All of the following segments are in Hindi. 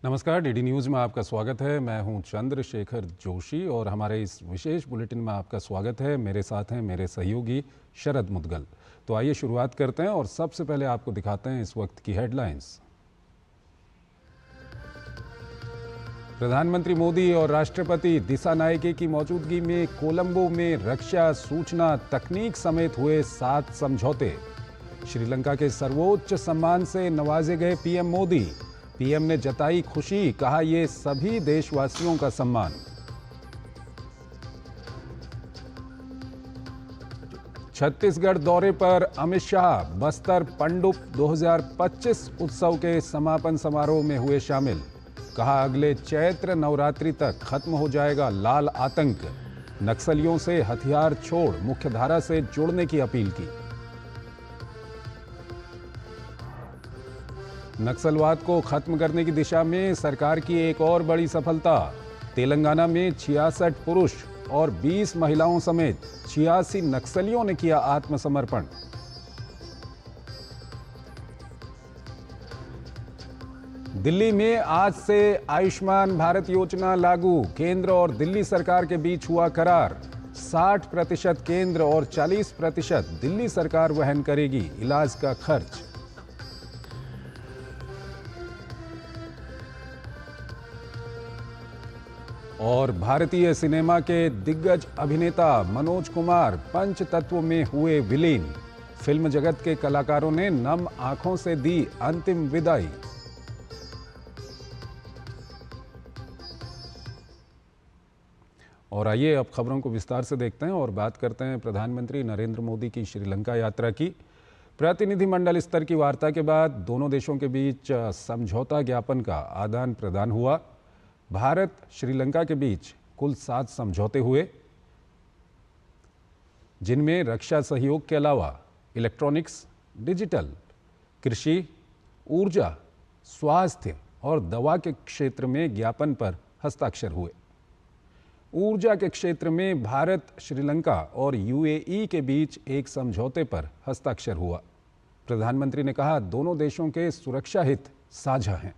नमस्कार, डीडी न्यूज़ में आपका स्वागत है। मैं हूं चंद्रशेखर जोशी और हमारे इस विशेष बुलेटिन में आपका स्वागत है। मेरे साथ हैं मेरे सहयोगी शरद मुदगल। तो आइए शुरुआत करते हैं और सबसे पहले आपको दिखाते हैं इस वक्त की हेडलाइंस। प्रधानमंत्री मोदी और राष्ट्रपति दिसानायके की मौजूदगी में कोलंबो में रक्षा, सूचना, तकनीक समेत हुए 7 समझौते। श्रीलंका के सर्वोच्च सम्मान से नवाजे गए पीएम मोदी। पीएम ने जताई खुशी, कहा ये सभी देशवासियों का सम्मान। छत्तीसगढ़ दौरे पर अमित शाह बस्तर पंडुप 2025 उत्सव के समापन समारोह में हुए शामिल। कहा अगले चैत्र नवरात्रि तक खत्म हो जाएगा लाल आतंक। नक्सलियों से हथियार छोड़ मुख्यधारा से जुड़ने की अपील की। नक्सलवाद को खत्म करने की दिशा में सरकार की एक और बड़ी सफलता। तेलंगाना में 66 पुरुष और 20 महिलाओं समेत 86 नक्सलियों ने किया आत्मसमर्पण। दिल्ली में आज से आयुष्मान भारत योजना लागू। केंद्र और दिल्ली सरकार के बीच हुआ करार। 60% केंद्र और 40% दिल्ली सरकार वहन करेगी इलाज का खर्च। और भारतीय सिनेमा के दिग्गज अभिनेता मनोज कुमार पंचतत्व में हुए विलीन। फिल्म जगत के कलाकारों ने नम आंखों से दी अंतिम विदाई। और आइए अब खबरों को विस्तार से देखते हैं और बात करते हैं प्रधानमंत्री नरेंद्र मोदी की श्रीलंका यात्रा की। प्रतिनिधिमंडल स्तर की वार्ता के बाद दोनों देशों के बीच समझौता ज्ञापन का आदान प्रदान हुआ। भारत श्रीलंका के बीच कुल 7 समझौते हुए, जिनमें रक्षा सहयोग के अलावा इलेक्ट्रॉनिक्स, डिजिटल, कृषि, ऊर्जा, स्वास्थ्य और दवा के क्षेत्र में ज्ञापन पर हस्ताक्षर हुए। ऊर्जा के क्षेत्र में भारत, श्रीलंका और यूएई के बीच एक समझौते पर हस्ताक्षर हुआ। प्रधानमंत्री ने कहा दोनों देशों के सुरक्षा हित साझा हैं।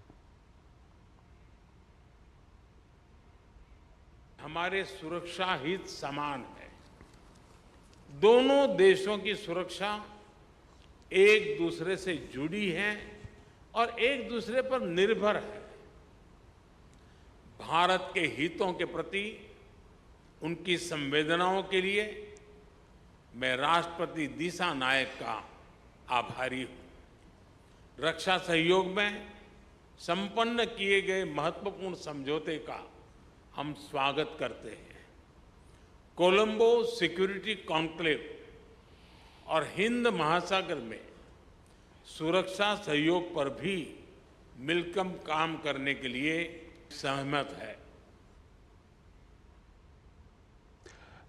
हमारे सुरक्षा हित समान है। दोनों देशों की सुरक्षा एक दूसरे से जुड़ी है और एक दूसरे पर निर्भर है। भारत के हितों के प्रति उनकी संवेदनाओं के लिए मैं राष्ट्रपति दिसानायक का आभारी हूं। रक्षा सहयोग में संपन्न किए गए महत्वपूर्ण समझौते का हम स्वागत करते हैं। कोलंबो सिक्योरिटी कॉन्क्लेव और हिंद महासागर में सुरक्षा सहयोग पर भी मिलकर काम करने के लिए सहमत है।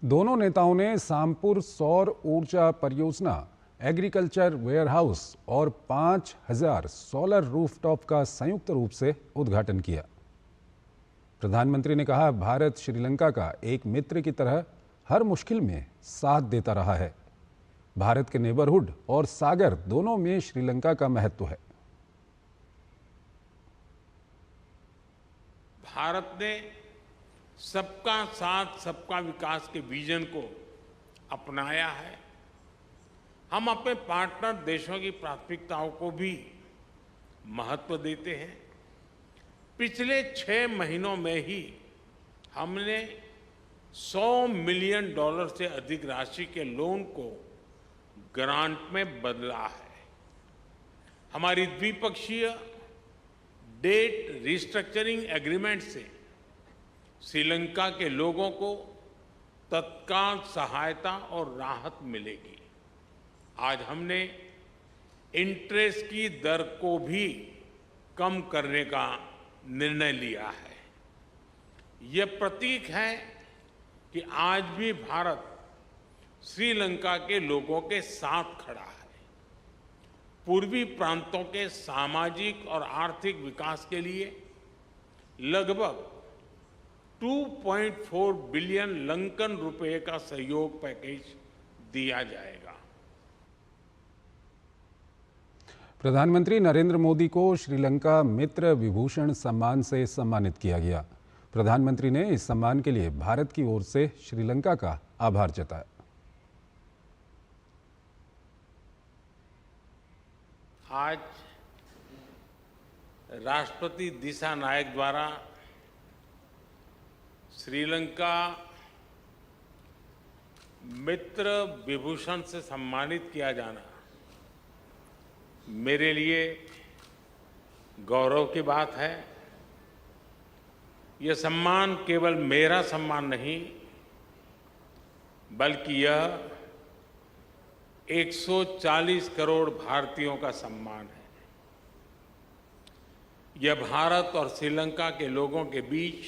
दोनों नेताओं ने सामपुर सौर ऊर्जा परियोजना, एग्रीकल्चर वेयरहाउस और 5000 सोलर रूफटॉप का संयुक्त रूप से उद्घाटन किया। प्रधानमंत्री ने कहा भारत श्रीलंका का एक मित्र की तरह हर मुश्किल में साथ देता रहा है। भारत के नेबरहुड और सागर दोनों में श्रीलंका का महत्व है। भारत ने सबका साथ सबका विकास के विजन को अपनाया है। हम अपने पार्टनर देशों की प्राथमिकताओं को भी महत्व देते हैं। पिछले 6 महीनों में ही हमने $100 मिलियन से अधिक राशि के लोन को ग्रांट में बदला है। हमारी द्विपक्षीय डेट रिस्ट्रक्चरिंग एग्रीमेंट से श्रीलंका के लोगों को तत्काल सहायता और राहत मिलेगी। आज हमने इंटरेस्ट की दर को भी कम करने का निर्णय लिया है। यह प्रतीक है कि आज भी भारत श्रीलंका के लोगों के साथ खड़ा है। पूर्वी प्रांतों के सामाजिक और आर्थिक विकास के लिए लगभग 2.4 बिलियन लंकन रुपए का सहयोग पैकेज दिया जाएगा। प्रधानमंत्री नरेंद्र मोदी को श्रीलंका मित्र विभूषण सम्मान से सम्मानित किया गया। प्रधानमंत्री ने इस सम्मान के लिए भारत की ओर से श्रीलंका का आभार जताया। आज राष्ट्रपति दिशा नायक द्वारा श्रीलंका मित्र विभूषण से सम्मानित किया जाना मेरे लिए गौरव की बात है। यह सम्मान केवल मेरा सम्मान नहीं, बल्कि यह 140 करोड़ भारतीयों का सम्मान है। यह भारत और श्रीलंका के लोगों के बीच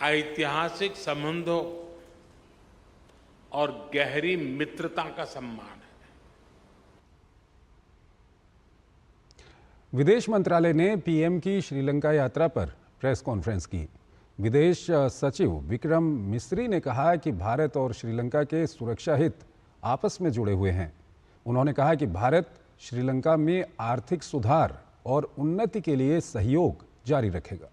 ऐतिहासिक संबंधों और गहरी मित्रता का सम्मान है। विदेश मंत्रालय ने पीएम की श्रीलंका यात्रा पर प्रेस कॉन्फ्रेंस की। विदेश सचिव विक्रम मिस्री ने कहा कि भारत और श्रीलंका के सुरक्षा हित आपस में जुड़े हुए हैं। उन्होंने कहा कि भारत श्रीलंका में आर्थिक सुधार और उन्नति के लिए सहयोग जारी रखेगा।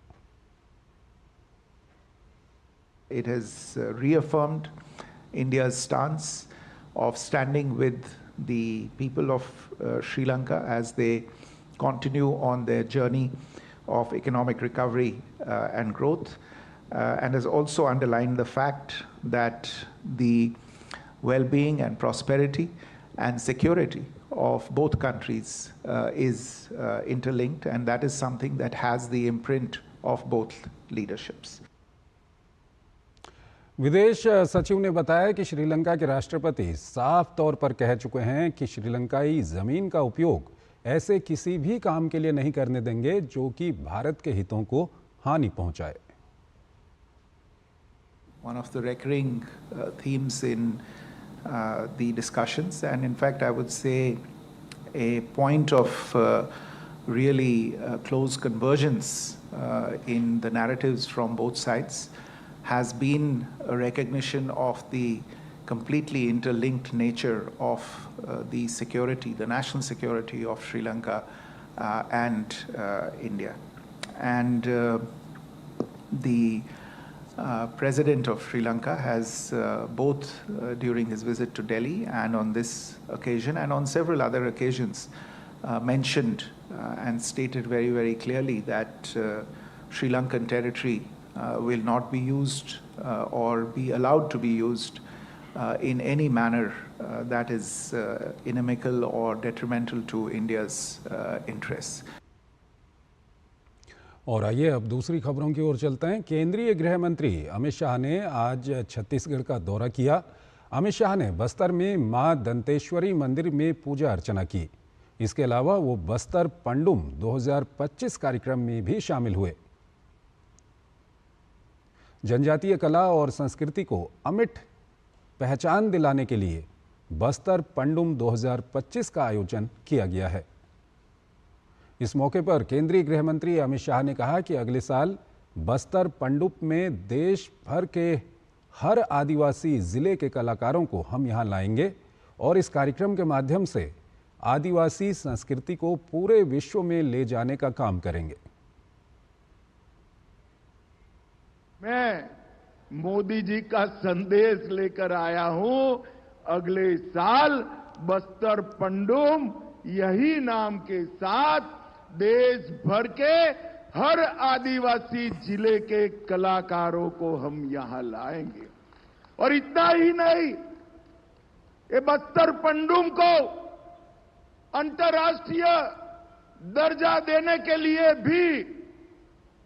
It has reaffirmed India's stance of standing with the people of Sri Lanka as they continue on their journey of economic recovery and growth, and has also underlined the fact that the well-being and prosperity and security of both countries is interlinked, and that is something that has the imprint of both leaderships. विदेश सचिव ने बताया कि श्रीलंका के राष्ट्रपति साफ तौर पर कह चुके हैं कि श्रीलंकाई जमीन का उपयोग ऐसे किसी भी काम के लिए नहीं करने देंगे जो कि भारत के हितों को हानि पहुंचाए। One of the recurring themes in the discussions, and in fact I would say a point of really close convergence in the narratives from both sides has been a recognition of the completely interlinked nature of the security, the national security of Sri Lanka and India. And the President of Sri Lanka has both during his visit to Delhi and on this occasion and on several other occasions mentioned and stated very, very clearly that Sri Lankan territory will not be used or be allowed to be used in any manner that is inimical or detrimental to India's interests. और आइए अब दूसरी खबरों की ओर चलते हैं। केंद्रीय गृह मंत्री अमित शाह ने आज छत्तीसगढ़ का दौरा किया। अमित शाह ने बस्तर में मां दंतेश्वरी मंदिर में पूजा अर्चना की। इसके अलावा वो बस्तर पंडुम 2025 कार्यक्रम में भी शामिल हुए। जनजातीय कला और संस्कृति को अमिट पहचान दिलाने के लिए बस्तर पंडुम 2025 का आयोजन किया गया है। इस मौके पर केंद्रीय गृह मंत्री अमित शाह ने कहा कि अगले साल बस्तर पंडुप में देश भर के हर आदिवासी जिले के कलाकारों को हम यहां लाएंगे और इस कार्यक्रम के माध्यम से आदिवासी संस्कृति को पूरे विश्व में ले जाने का काम करेंगे। मैं मोदी जी का संदेश लेकर आया हूं। अगले साल बस्तर पंडुम यही नाम के साथ देश भर के हर आदिवासी जिले के कलाकारों को हम यहां लाएंगे। और इतना ही नहीं, ये बस्तर पंडुम को अंतर्राष्ट्रीय दर्जा देने के लिए भी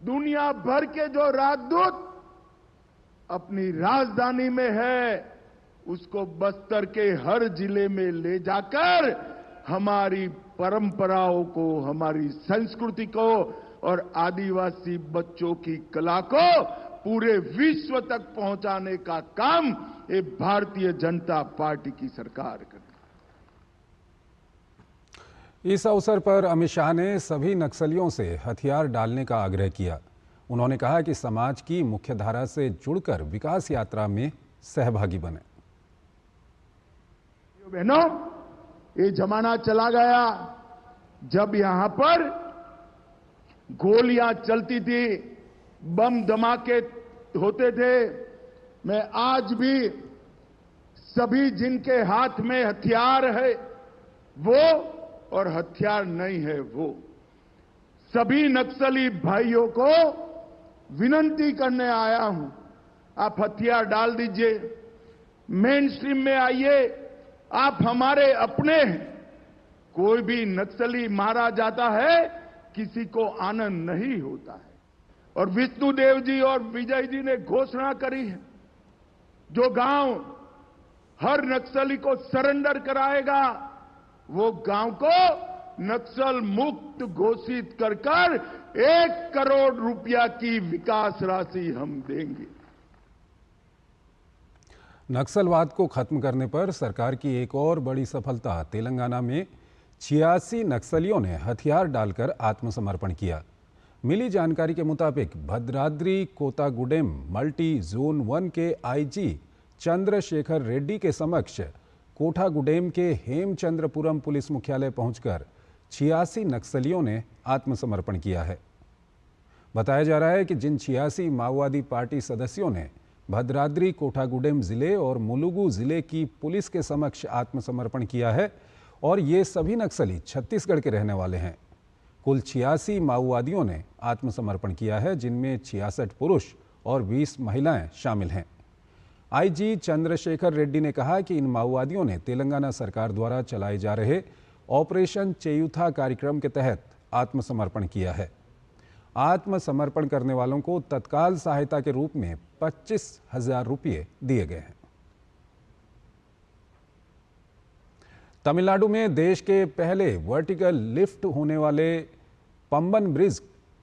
दुनिया भर के जो राजदूत अपनी राजधानी में है, उसको बस्तर के हर जिले में ले जाकर हमारी परंपराओं को, हमारी संस्कृति को और आदिवासी बच्चों की कला को पूरे विश्व तक पहुंचाने का काम ये भारतीय जनता पार्टी की सरकार कर। इस अवसर पर अमित शाह ने सभी नक्सलियों से हथियार डालने का आग्रह किया। उन्होंने कहा कि समाज की मुख्यधारा से जुड़कर विकास यात्रा में सहभागी बने। बहनों, ये जमाना चला गया जब यहां पर गोलियां चलती थी, बम धमाके होते थे। मैं आज भी सभी जिनके हाथ में हथियार है वो और हथियार नहीं है वो सभी नक्सली भाइयों को विनती करने आया हूं, आप हथियार डाल दीजिए, मेन स्ट्रीम में आइए, आप हमारे अपने हैं। कोई भी नक्सली मारा जाता है, किसी को आनंद नहीं होता है। और विष्णुदेव जी और विजय जी ने घोषणा करी है, जो गांव हर नक्सली को सरेंडर कराएगा वो गांव को नक्सल मुक्त घोषित कर 1 करोड़ रुपया की विकास राशि हम देंगे। नक्सलवाद को खत्म करने पर सरकार की एक और बड़ी सफलता, तेलंगाना में 86 नक्सलियों ने हथियार डालकर आत्मसमर्पण किया। मिली जानकारी के मुताबिक भद्राद्री कोतागुडेम मल्टी जोन 1 के आईजी चंद्रशेखर रेड्डी के समक्ष कोठागुडेम के हेमचंद्रपुरम पुलिस मुख्यालय पहुंचकर 86 नक्सलियों ने आत्मसमर्पण किया है। बताया जा रहा है कि जिन 86 माओवादी पार्टी सदस्यों ने भद्राद्री कोठागुडेम जिले और मुलुगु जिले की पुलिस के समक्ष आत्मसमर्पण किया है और ये सभी नक्सली छत्तीसगढ़ के रहने वाले हैं। कुल 86 माओवादियों ने आत्मसमर्पण किया है, जिनमें 66 पुरुष और 20 महिलाएं शामिल हैं। आईजी चंद्रशेखर रेड्डी ने कहा कि इन माओवादियों ने तेलंगाना सरकार द्वारा चलाए जा रहे ऑपरेशन चेयुथा कार्यक्रम के तहत आत्मसमर्पण किया है। आत्मसमर्पण करने वालों को तत्काल सहायता के रूप में 25,000 रुपये दिए गए हैं। तमिलनाडु में देश के पहले वर्टिकल लिफ्ट होने वाले पंबन ब्रिज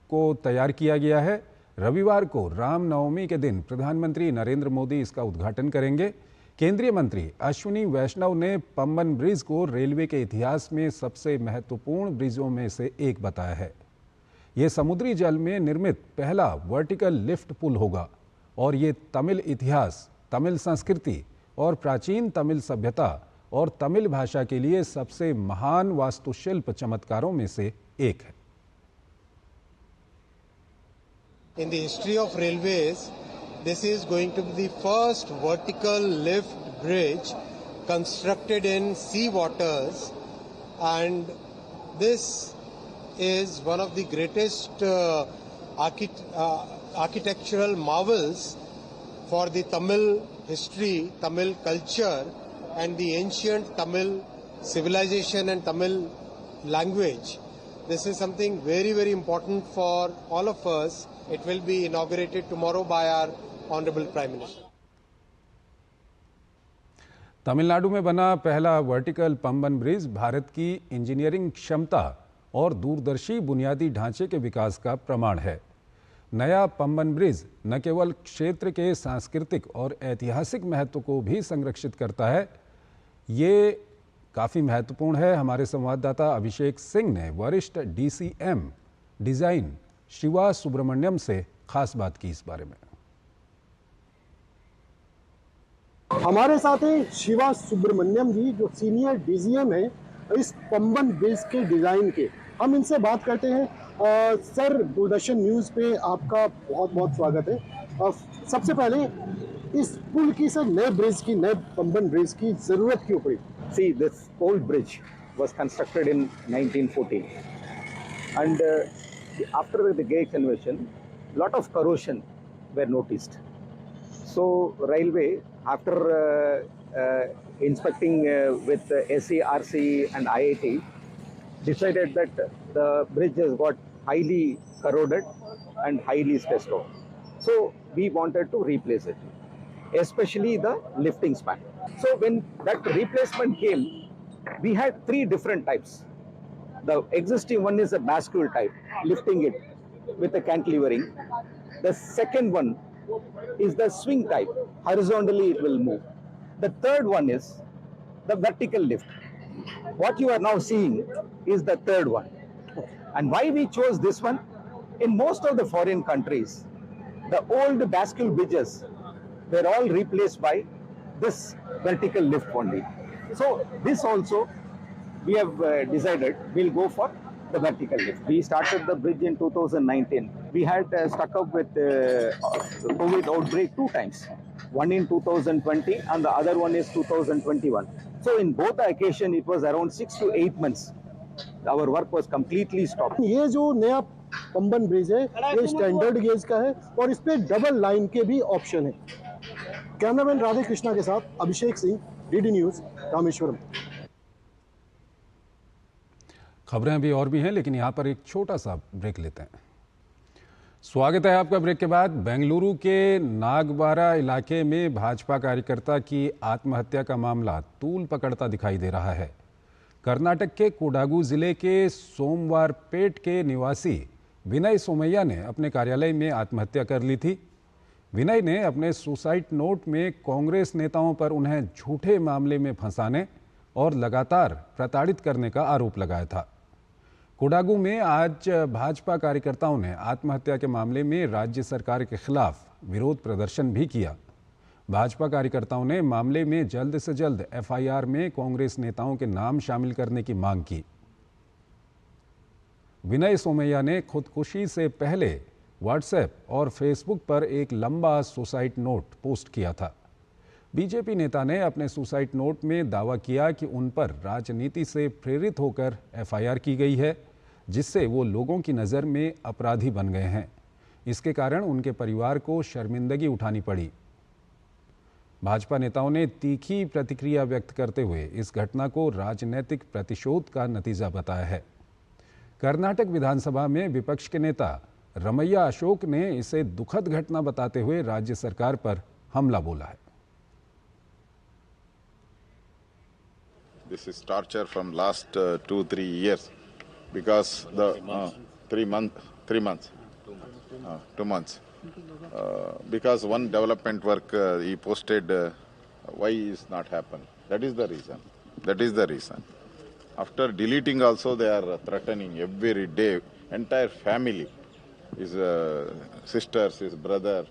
को तैयार किया गया है। रविवार को रामनवमी के दिन प्रधानमंत्री नरेंद्र मोदी इसका उद्घाटन करेंगे। केंद्रीय मंत्री अश्विनी वैष्णव ने पंबन ब्रिज को रेलवे के इतिहास में सबसे महत्वपूर्ण ब्रिजों में से एक बताया है। ये समुद्री जल में निर्मित पहला वर्टिकल लिफ्ट पुल होगा और ये तमिल इतिहास, तमिल संस्कृति और प्राचीन तमिल सभ्यता और तमिल भाषा के लिए सबसे महान वास्तुशिल्प चमत्कारों में से एक है। In the history of railways, this is going to be the first vertical lift bridge constructed in sea waters, and this is one of the greatest architectural marvels for the Tamil history, Tamil culture, and the ancient Tamil civilization and Tamil language. This is something very, very important for all of us. It will be inaugurated tomorrow by our Honorable Prime Minister. Tamil Nadu में बना पहला वर्टिकल पंबन ब्रिज भारत की इंजीनियरिंग क्षमता और दूरदर्शी बुनियादी ढांचे के विकास का प्रमाण है। नया पंबन ब्रिज न केवल क्षेत्र के सांस्कृतिक और ऐतिहासिक महत्व को भी संरक्षित करता है, ये काफ़ी महत्वपूर्ण है। हमारे संवाददाता अभिषेक सिंह ने वरिष्ठ DCM डिज़ाइन शिवा सुब्रमण्यम से खास बात की इस बारे में। हमारे साथ हैं शिवा सुब्रमण्यम जी, जो सीनियर DGM है इस पंबन ब्रिज के डिज़ाइन के। हम इनसे बात करते हैं। सर, दूरदर्शन न्यूज़ पे आपका बहुत बहुत स्वागत है। सबसे पहले इस पुल की, सर, नए ब्रिज की, नए पंबन ब्रिज की ज़रूरत क्यों पड़ी? See, this old bridge was constructed in 1914, and after the Gay Convention, lot of corrosion were noticed. So, railway, after inspecting with SCRC and IIT, decided that the bridge has got highly corroded and highly stressed out. So, we wanted to replace it, especially the lifting span. So when that replacement came, we had 3 different types. The existing one is a bascule type, lifting it with a cantilevering. The second one is the swing type, horizontally it will move. The third one is the vertical lift. What you are now seeing is the third one. And why we chose this one? In most of the foreign countries, the old bascule bridges were all replaced by this vertical lift only. So this also we have decided we'll go for the vertical lift. We started the bridge in 2019. We had stuck up with COVID outbreak 2 times. One in 2020 and the other one is 2021. So in both the occasion, it was around 6 to 8 months. Our work was completely stopped. ये जो नया पंबन ब्रिज है ये स्टैंडर्ड गेज का है और इस पे डबल लाइन के भी ऑप्शन है। कैमरामैन राधे कृष्णा के साथ अभिषेक सिंह, डीडी न्यूज, रामेश्वरम। खबरें अभी और भी हैं, लेकिन यहाँ पर एक छोटा सा ब्रेक लेते हैं। स्वागत है आपका ब्रेक के बाद। बेंगलुरु के नागबारा इलाके में भाजपा कार्यकर्ता की आत्महत्या का मामला तूल पकड़ता दिखाई दे रहा है। कर्नाटक के कोडागु जिले के सोमवारपेट के निवासी विनय सोमैया ने अपने कार्यालय में आत्महत्या कर ली थी। विनय ने अपने सुसाइड नोट में कांग्रेस नेताओं पर उन्हें झूठे मामले में फंसाने और लगातार प्रताड़ित करने का आरोप लगाया था। कोडागु में आज भाजपा कार्यकर्ताओं ने आत्महत्या के मामले में राज्य सरकार के खिलाफ विरोध प्रदर्शन भी किया। भाजपा कार्यकर्ताओं ने मामले में जल्द से जल्द एफआईआर में कांग्रेस नेताओं के नाम शामिल करने की मांग की। विनय सोमैया ने खुदकुशी से पहले व्हाट्सएप और फेसबुक पर एक लंबा सुसाइड नोट पोस्ट किया था। बीजेपी नेता ने अपने सुसाइड नोट में दावा किया कि उन पर राजनीति से प्रेरित होकर एफआईआर की गई है, जिससे वो लोगों की नज़र में अपराधी बन गए हैं। इसके कारण उनके परिवार को शर्मिंदगी उठानी पड़ी। भाजपा नेताओं ने तीखी प्रतिक्रिया व्यक्त करते हुए इस घटना को राजनीतिक प्रतिशोध का नतीजा बताया है। कर्नाटक विधानसभा में विपक्ष के नेता रमैया अशोक ने इसे दुखद घटना बताते हुए राज्य सरकार पर हमला बोला है। This is torture from last 2-3 years because the 2 months. Because one development work he posted, why is not happen? That is the reason. That is the reason. After deleting also they are threatening every day. Entire family, his sisters, his brother,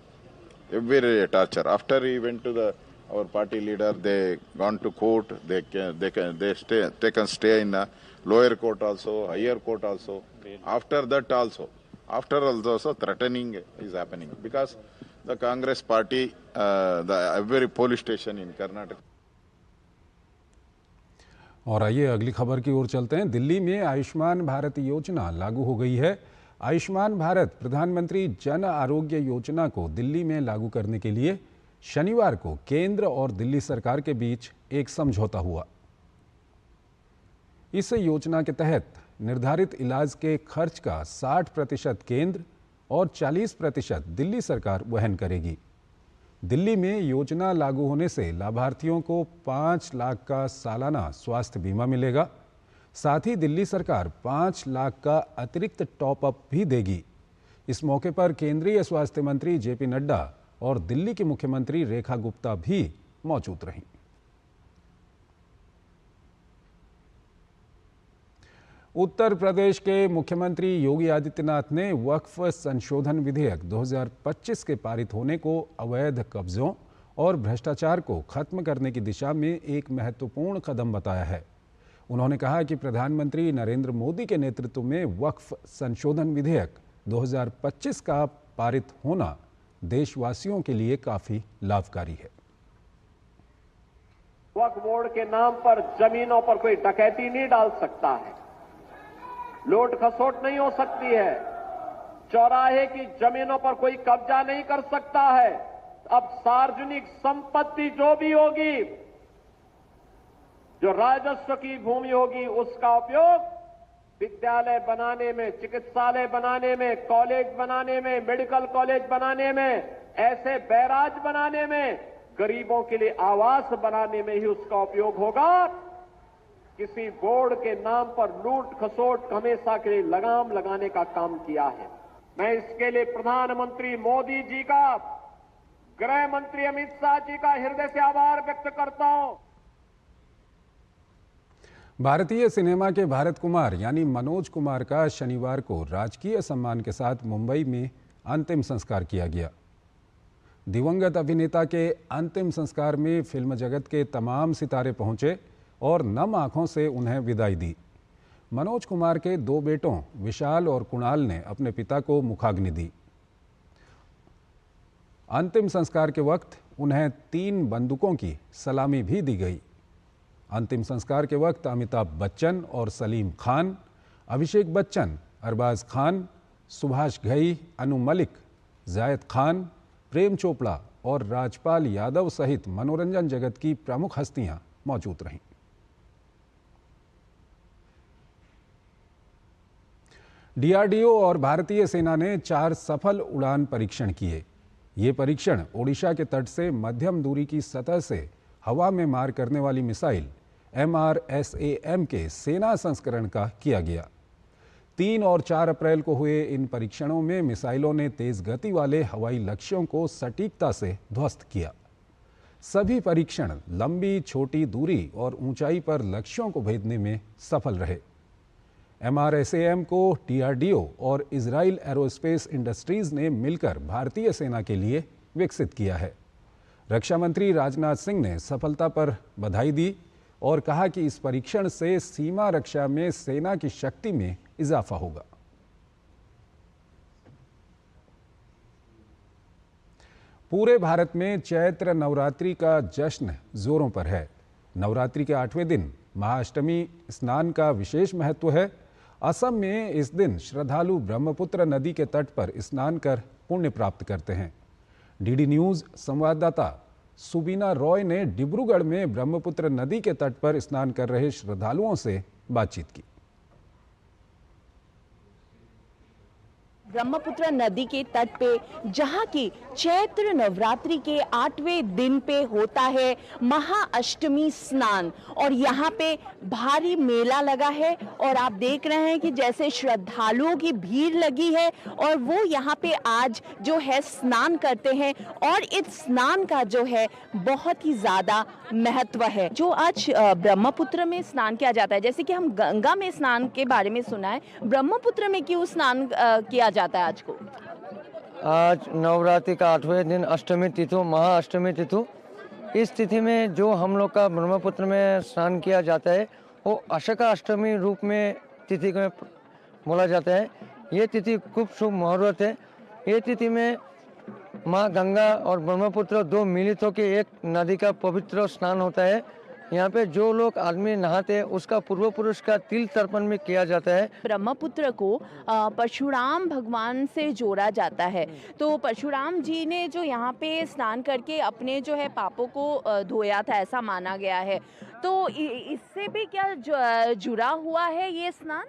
every torture. After he went to our party leader, they gone to court. They can stay in a lower court also, higher court also. After that also. After also threatening is happening because the Congress party, every police station in Karnataka. और आइए अगली खबर की ओर चलते हैं। दिल्ली में आयुष्मान भारत योजना लागू हो गई है। आयुष्मान भारत प्रधानमंत्री जन आरोग्य योजना को दिल्ली में लागू करने के लिए शनिवार को केंद्र और दिल्ली सरकार के बीच एक समझौता हुआ। इस योजना के तहत निर्धारित इलाज के खर्च का 60% केंद्र और 40% दिल्ली सरकार वहन करेगी। दिल्ली में योजना लागू होने से लाभार्थियों को 5 लाख का सालाना स्वास्थ्य बीमा मिलेगा। साथ ही दिल्ली सरकार 5 लाख का अतिरिक्त टॉप अप भी देगी। इस मौके पर केंद्रीय स्वास्थ्य मंत्री जेपी नड्डा और दिल्ली की मुख्यमंत्री रेखा गुप्ता भी मौजूद रहीं। उत्तर प्रदेश के मुख्यमंत्री योगी आदित्यनाथ ने वक्फ संशोधन विधेयक 2025 के पारित होने को अवैध कब्जों और भ्रष्टाचार को खत्म करने की दिशा में एक महत्वपूर्ण कदम बताया है। उन्होंने कहा कि प्रधानमंत्री नरेंद्र मोदी के नेतृत्व में वक्फ संशोधन विधेयक 2025 का पारित होना देशवासियों के लिए काफी लाभकारी है। वक्फ बोर्ड के नाम पर जमीनों पर कोई डकैती नहीं डाल सकता है, लूट खसोट नहीं हो सकती है, चौराहे की जमीनों पर कोई कब्जा नहीं कर सकता है। अब सार्वजनिक संपत्ति जो भी होगी, जो राजस्व की भूमि होगी, उसका उपयोग विद्यालय बनाने में, चिकित्सालय बनाने में, कॉलेज बनाने में, मेडिकल कॉलेज बनाने में, ऐसे बैराज बनाने में, गरीबों के लिए आवास बनाने में ही उसका उपयोग होगा। किसी बोर्ड के नाम पर लूट खसोट हमेशा के लिए लगाम लगाने का काम किया है। मैं इसके लिए प्रधानमंत्री मोदी जी का, गृह मंत्री अमित शाह जी का हृदय से आभार व्यक्त करता हूं। भारतीय सिनेमा के भारत कुमार यानी मनोज कुमार का शनिवार को राजकीय सम्मान के साथ मुंबई में अंतिम संस्कार किया गया। दिवंगत अभिनेता के अंतिम संस्कार में फिल्म जगत के तमाम सितारे पहुंचे और नम आंखों से उन्हें विदाई दी। मनोज कुमार के 2 बेटों विशाल और कुणाल ने अपने पिता को मुखाग्नि दी। अंतिम संस्कार के वक्त उन्हें 3 बंदूकों की सलामी भी दी गई। अंतिम संस्कार के वक्त अमिताभ बच्चन और सलीम खान, अभिषेक बच्चन, अरबाज खान, सुभाष घई, अनु मलिक, जायद खान, प्रेम चोपड़ा और राजपाल यादव सहित मनोरंजन जगत की प्रमुख हस्तियां मौजूद रहीं। डीआरडीओ और भारतीय सेना ने 4 सफल उड़ान परीक्षण किए। ये परीक्षण ओडिशा के तट से मध्यम दूरी की सतह से हवा में मार करने वाली मिसाइल MRSAM के सेना संस्करण का किया गया। 3 और 4 अप्रैल को हुए इन परीक्षणों में मिसाइलों ने तेज गति वाले हवाई लक्ष्यों को सटीकता से ध्वस्त किया। सभी परीक्षण लंबी, छोटी दूरी और ऊंचाई पर लक्ष्यों को भेदने में सफल रहे। MRSAM को DRDO और इजराइल एरोस्पेस इंडस्ट्रीज ने मिलकर भारतीय सेना के लिए विकसित किया है। रक्षा मंत्री राजनाथ सिंह ने सफलता पर बधाई दी और कहा कि इस परीक्षण से सीमा रक्षा में सेना की शक्ति में इजाफा होगा। पूरे भारत में चैत्र नवरात्रि का जश्न जोरों पर है। नवरात्रि के 8वें दिन महाअष्टमी स्नान का विशेष महत्व है। असम में इस दिन श्रद्धालु ब्रह्मपुत्र नदी के तट पर स्नान कर पुण्य प्राप्त करते हैं। डीडी न्यूज संवाददाता सुबीना रॉय ने डिब्रूगढ़ में ब्रह्मपुत्र नदी के तट पर स्नान कर रहे श्रद्धालुओं से बातचीत की। ब्रह्मपुत्र नदी के तट पे जहां की चैत्र नवरात्रि के 8वें दिन पे होता है महाअष्टमी स्नान और यहाँ पे भारी मेला लगा है और आप देख रहे हैं कि जैसे श्रद्धालुओं की भीड़ लगी है और वो यहाँ पे आज जो है स्नान करते हैं और इस स्नान का जो है बहुत ही ज्यादा महत्व है। जो आज ब्रह्मपुत्र में स्नान किया जाता है, जैसे कि हम गंगा में स्नान के बारे में सुना है, ब्रह्मपुत्र में क्यों स्नान किया जाता है आज को? आज नवरात्रि का 8वें दिन अष्टमी तिथि, महाअष्टमी तिथि। इस तिथि में जो हम लोग का ब्रह्मपुत्र में स्नान किया जाता है वो अशका अष्टमी रूप में तिथि में बोला जाता है। ये तिथि खूब शुभ मुहूर्त है। ये तिथि में माँ गंगा और ब्रह्मपुत्र 2 मिलित होकर एक नदी का पवित्र स्नान होता है। यहाँ पे जो लोग आदमी नहाते हैं उसका पूर्व पुरुष का तिल तर्पण में किया जाता है। ब्रह्मपुत्र को परशुराम भगवान से जोड़ा जाता है, तो परशुराम जी ने जो यहाँ पे स्नान करके अपने जो है पापों को धोया था, ऐसा माना गया है। तो इससे भी क्या जुड़ा हुआ है ये स्नान?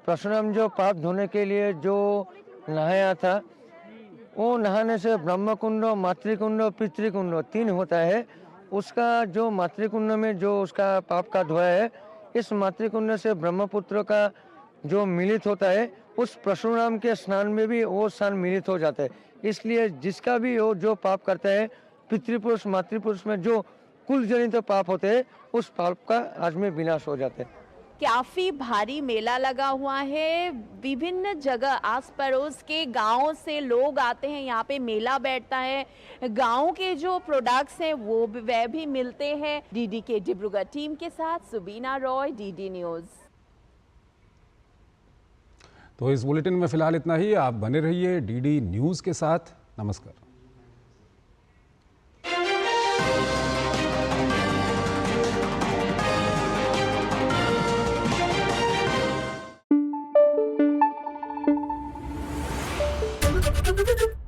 परशुराम जो पाप धोने के लिए जो नहाया था, वो नहाने से ब्रह्मकुंड, मातृकुंड, पितृकुंड 3 होता है। उसका जो मातृकुंड में जो उसका पाप का धोया है, इस मातृकुंड से ब्रह्मपुत्र का जो मिलित होता है, उस परशुराम के स्नान में भी वो स्नान मिलित हो जाता है। इसलिए जिसका भी वो जो पाप करता है, पितृपुरुष मातृपुरुष में जो कुल जनित पाप होते हैं, उस पाप का आज में विनाश हो जाता है। काफी भारी मेला लगा हुआ है। विभिन्न जगह आस पड़ोस के गांव से लोग आते हैं, यहाँ पे मेला बैठता है। गांव के जो प्रोडक्ट्स हैं वो वह भी मिलते हैं। डीडी के डिब्रूगढ़ टीम के साथ सुबीना रॉय, डीडी न्यूज। तो इस बुलेटिन में फिलहाल इतना ही। आप बने रहिए डीडी न्यूज के साथ। नमस्कार। Thank you.